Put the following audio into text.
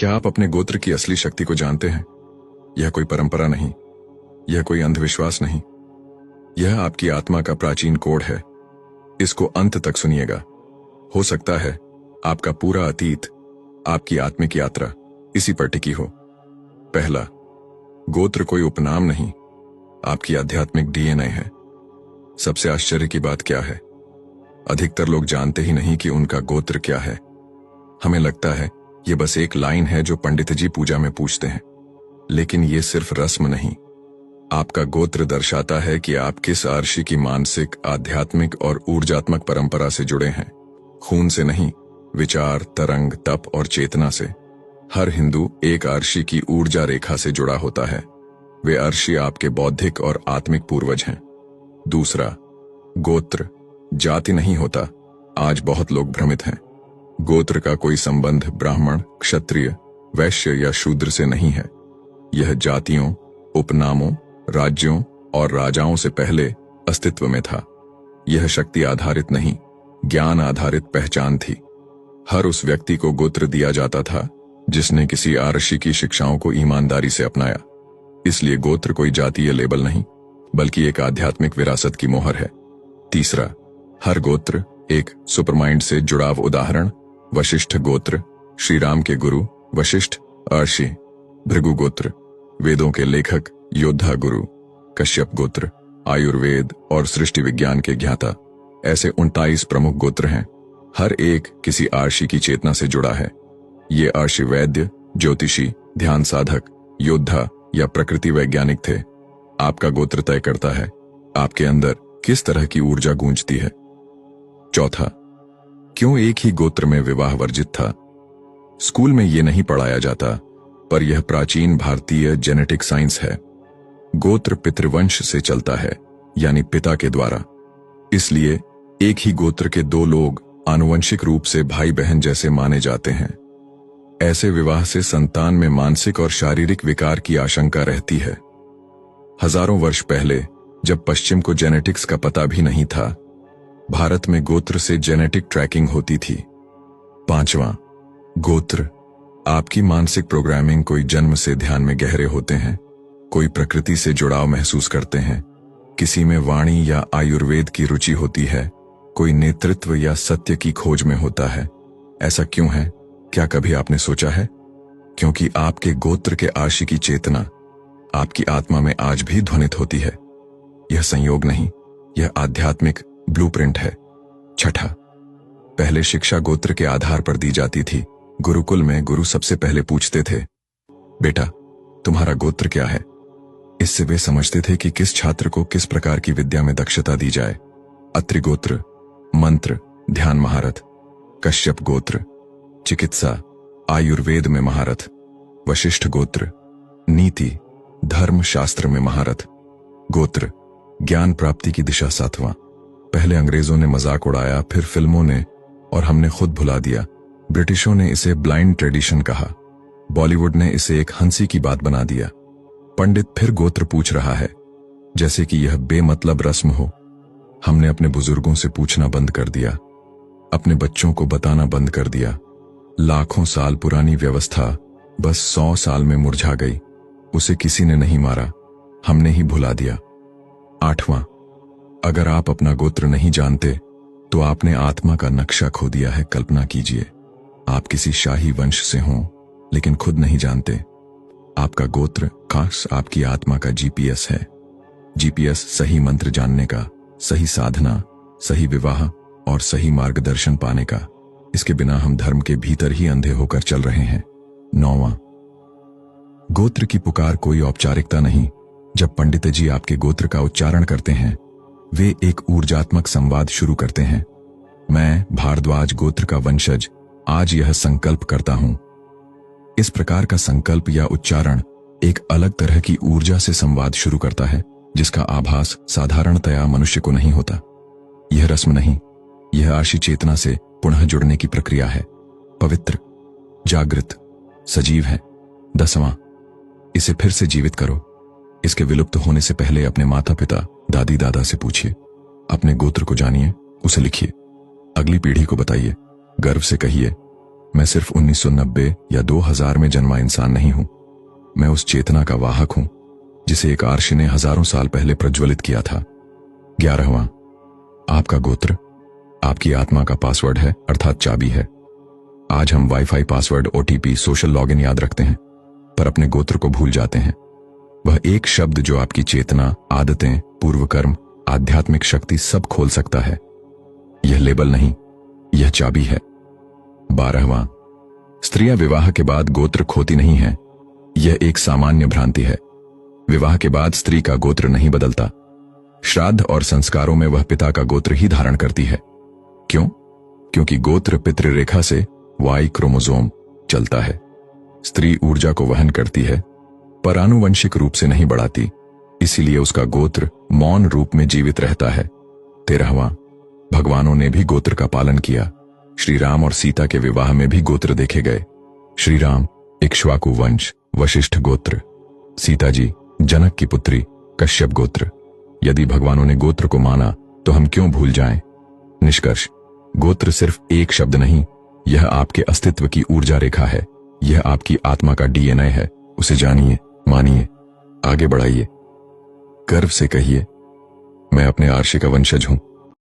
क्या आप अपने गोत्र की असली शक्ति को जानते हैं? यह कोई परंपरा नहीं, यह कोई अंधविश्वास नहीं, यह आपकी आत्मा का प्राचीन कोड है। इसको अंत तक सुनिएगा। हो सकता है आपका पूरा अतीत, आपकी आत्मिक यात्रा इसी पर टिकी हो। पहला, गोत्र कोई उपनाम नहीं, आपकी आध्यात्मिक डीएनए है। सबसे आश्चर्य की बात क्या है? अधिकतर लोग जानते ही नहीं कि उनका गोत्र क्या है। हमें लगता है ये बस एक लाइन है जो पंडित जी पूजा में पूछते हैं, लेकिन ये सिर्फ रस्म नहीं। आपका गोत्र दर्शाता है कि आप किस आर्षि की मानसिक, आध्यात्मिक और ऊर्जात्मक परंपरा से जुड़े हैं। खून से नहीं, विचार, तरंग, तप और चेतना से। हर हिंदू एक आर्षि की ऊर्जा रेखा से जुड़ा होता है। वे आर्षि आपके बौद्धिक और आत्मिक पूर्वज हैं। दूसरा, गोत्र जाति नहीं होता। आज बहुत लोग भ्रमित हैं। गोत्र का कोई संबंध ब्राह्मण, क्षत्रिय, वैश्य या शूद्र से नहीं है। यह जातियों, उपनामों, राज्यों और राजाओं से पहले अस्तित्व में था। यह शक्ति आधारित नहीं, ज्ञान आधारित पहचान थी। हर उस व्यक्ति को गोत्र दिया जाता था जिसने किसी आर्षि की शिक्षाओं को ईमानदारी से अपनाया। इसलिए गोत्र कोई जातीय लेबल नहीं, बल्कि एक आध्यात्मिक विरासत की मोहर है। तीसरा, हर गोत्र एक सुपरमाइंड से जुड़ाव। उदाहरण, वशिष्ठ गोत्र श्री राम के गुरु वशिष्ठ आर्षि। भृगु गोत्र वेदों के लेखक योद्धा गुरु। कश्यप गोत्र आयुर्वेद और सृष्टि विज्ञान के ज्ञाता। ऐसे 29 प्रमुख गोत्र हैं। हर एक किसी आर्षि की चेतना से जुड़ा है। ये आर्षि वैद्य, ज्योतिषी, ध्यान साधक, योद्धा या प्रकृति वैज्ञानिक थे। आपका गोत्र तय करता है आपके अंदर किस तरह की ऊर्जा गूंजती है। चौथा, क्यों एक ही गोत्र में विवाह वर्जित था? स्कूल में यह नहीं पढ़ाया जाता, पर यह प्राचीन भारतीय जेनेटिक साइंस है। गोत्र पितृवंश से चलता है, यानी पिता के द्वारा। इसलिए एक ही गोत्र के दो लोग आनुवंशिक रूप से भाई बहन जैसे माने जाते हैं। ऐसे विवाह से संतान में मानसिक और शारीरिक विकार की आशंका रहती है। हजारों वर्ष पहले, जब पश्चिम को जेनेटिक्स का पता भी नहीं था, भारत में गोत्र से जेनेटिक ट्रैकिंग होती थी। पांचवां, गोत्र आपकी मानसिक प्रोग्रामिंग। कोई जन्म से ध्यान में गहरे होते हैं, कोई प्रकृति से जुड़ाव महसूस करते हैं, किसी में वाणी या आयुर्वेद की रुचि होती है, कोई नेतृत्व या सत्य की खोज में होता है। ऐसा क्यों है? क्या कभी आपने सोचा है? क्योंकि आपके गोत्र के आर्षि की चेतना आपकी आत्मा में आज भी ध्वनित होती है। यह संयोग नहीं, यह आध्यात्मिक ब्लूप्रिंट है। छठा, पहले शिक्षा गोत्र के आधार पर दी जाती थी। गुरुकुल में गुरु सबसे पहले पूछते थे, बेटा तुम्हारा गोत्र क्या है? इससे वे समझते थे कि किस छात्र को किस प्रकार की विद्या में दक्षता दी जाए। अत्रि गोत्र मंत्र, ध्यान महारत। कश्यप गोत्र चिकित्सा, आयुर्वेद में महारत। वशिष्ठ गोत्र नीति, धर्म शास्त्र में महारत। गोत्र ज्ञान प्राप्ति की दिशा। सातवां, पहले अंग्रेजों ने मजाक उड़ाया, फिर फिल्मों ने, और हमने खुद भुला दिया। ब्रिटिशों ने इसे ब्लाइंड ट्रेडिशन कहा, बॉलीवुड ने इसे एक हंसी की बात बना दिया। पंडित फिर गोत्र पूछ रहा है, जैसे कि यह बेमतलब रस्म हो। हमने अपने बुजुर्गों से पूछना बंद कर दिया, अपने बच्चों को बताना बंद कर दिया। लाखों साल पुरानी व्यवस्था बस 100 साल में मुरझा गई। उसे किसी ने नहीं मारा, हमने ही भुला दिया। आठवां, अगर आप अपना गोत्र नहीं जानते तो आपने आत्मा का नक्शा खो दिया है। कल्पना कीजिए, आप किसी शाही वंश से हों, लेकिन खुद नहीं जानते। आपका गोत्र खास आपकी आत्मा का जीपीएस है। जीपीएस सही मंत्र जानने का, सही साधना, सही विवाह और सही मार्गदर्शन पाने का। इसके बिना हम धर्म के भीतर ही अंधे होकर चल रहे हैं। नौवां, गोत्र की पुकार कोई औपचारिकता नहीं। जब पंडित जी आपके गोत्र का उच्चारण करते हैं, वे एक ऊर्जात्मक संवाद शुरू करते हैं। मैं भारद्वाज गोत्र का वंशज आज यह संकल्प करता हूं। इस प्रकार का संकल्प या उच्चारण एक अलग तरह की ऊर्जा से संवाद शुरू करता है, जिसका आभास साधारणतया मनुष्य को नहीं होता। यह रस्म नहीं, यह आर्षि चेतना से पुनः जुड़ने की प्रक्रिया है। पवित्र, जागृत, सजीव है। 10वां, इसे फिर से जीवित करो। इसके विलुप्त होने से पहले अपने माता पिता, दादी दादा से पूछिए, अपने गोत्र को जानिए, उसे लिखिए, अगली पीढ़ी को बताइए, गर्व से कहिए, मैं सिर्फ 1990 या 2000 में जन्मा इंसान नहीं हूं। मैं उस चेतना का वाहक हूं जिसे एक आर्षि ने हजारों साल पहले प्रज्वलित किया था। 11वां, आपका गोत्र आपकी आत्मा का पासवर्ड है, अर्थात चाबी है। आज हम wifi password, OTP, social login याद रखते हैं, पर अपने गोत्र को भूल जाते हैं। वह एक शब्द जो आपकी चेतना, आदतें, पूर्वकर्म, आध्यात्मिक शक्ति सब खोल सकता है। यह लेबल नहीं, यह चाबी है। 12वां, स्त्रियां विवाह के बाद गोत्र खोती नहीं है। यह एक सामान्य भ्रांति है। विवाह के बाद स्त्री का गोत्र नहीं बदलता। श्राद्ध और संस्कारों में वह पिता का गोत्र ही धारण करती है। क्यों? क्योंकि गोत्र पितृरेखा से वाई क्रोमोसोम चलता है। स्त्री ऊर्जा को वहन करती है, पर आनुवंशिक रूप से नहीं बढ़ाती, इसीलिए उसका गोत्र मौन रूप में जीवित रहता है। 13वां, भगवानों ने भी गोत्र का पालन किया। श्री राम और सीता के विवाह में भी गोत्र देखे गए। श्री राम इक्ष्वाकु वंश, वशिष्ठ गोत्र। सीता जी जनक की पुत्री, कश्यप गोत्र। यदि भगवानों ने गोत्र को माना तो हम क्यों भूल जाएं? निष्कर्ष, गोत्र सिर्फ एक शब्द नहीं, यह आपके अस्तित्व की ऊर्जा रेखा है। यह आपकी आत्मा का डीएनए है। उसे जानिए, मानिए, आगे बढ़ाइए। गर्व से कहिए, मैं अपने आर्षि का वंशज हूं।